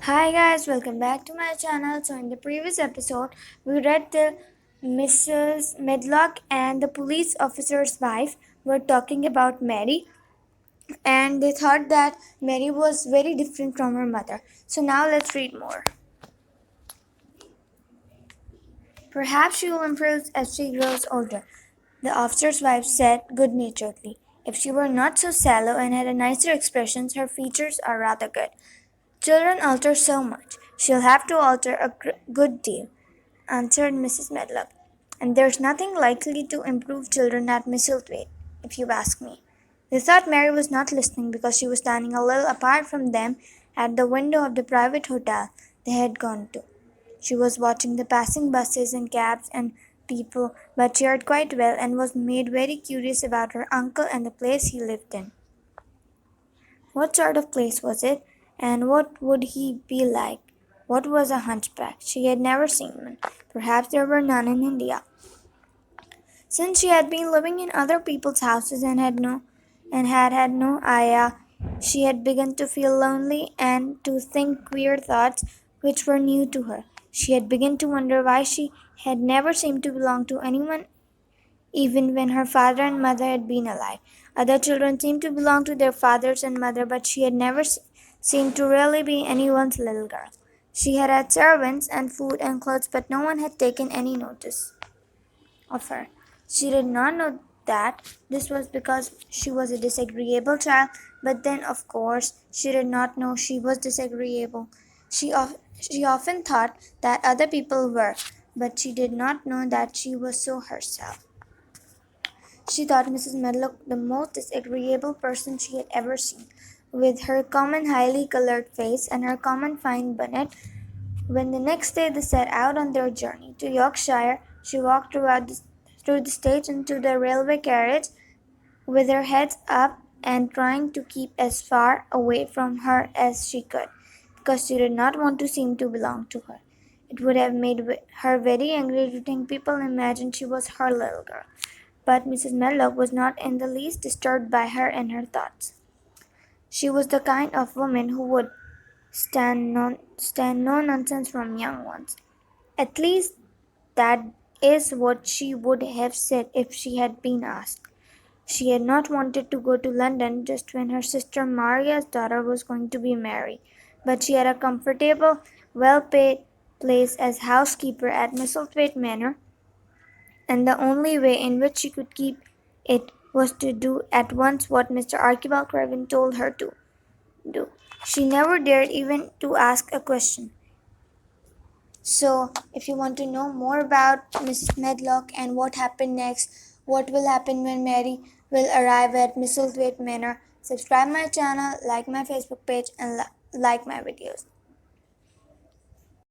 Hi guys, welcome back to my channel. So in the previous episode, we read the Mrs. Medlock and the police officer's wife were talking about Mary, and they thought that Mary was very different from her mother. So now let's read more. Perhaps she will improve as she grows older, the officer's wife said good-naturedly. If she were not so sallow and had a nicer expression, her features are rather good. Children alter so much. She'll have to alter a good deal, answered Mrs. Medlock. And there's nothing likely to improve children at Misselthwaite, if you ask me. They thought Mary was not listening because she was standing a little apart from them at the window of the private hotel they had gone to. She was watching the passing buses and cabs and people, but she heard quite well and was made very curious about her uncle and the place he lived in. What sort of place was it, and what would he be like? What was a hunchback? She had never seen one. Perhaps there were none in India. Since she had been living in other people's houses and had no ayah, she had begun to feel lonely and to think queer thoughts which were new to her. She had begun to wonder why she had never seemed to belong to anyone even when her father and mother had been alive. Other children seemed to belong to their fathers and mother, but she had never seemed to really be anyone's little girl. She had had servants and food and clothes, but no one had taken any notice of her. She did not know that this was because she was a disagreeable child, but then, of course, she did not know she was disagreeable. She often thought that other people were, but she did not know that she was so herself. She thought Mrs. Medlock the most disagreeable person she had ever seen. With her common highly colored face and her common fine bonnet, when the next day they set out on their journey to Yorkshire, she walked through the stage into the railway carriage with her head up and trying to keep as far away from her as she could, because she did not want to seem to belong to her. It would have made her very angry to think people imagined she was her little girl. But Mrs. Medlock was not in the least disturbed by her and her thoughts. She was the kind of woman who would stand no nonsense from young ones. At least that is what she would have said if she had been asked. She had not wanted to go to London just when her sister Maria's daughter was going to be married, but she had a comfortable, well-paid place as housekeeper at Misselthwaite Manor, and the only way in which she could keep it was to do at once what Mr. Archibald Craven told her to do. She never dared even to ask a question. So, if you want to know more about Mrs. Medlock and what happened next, what will happen when Mary will arrive at Misselthwaite Manor, subscribe my channel, like my Facebook page, and like my videos.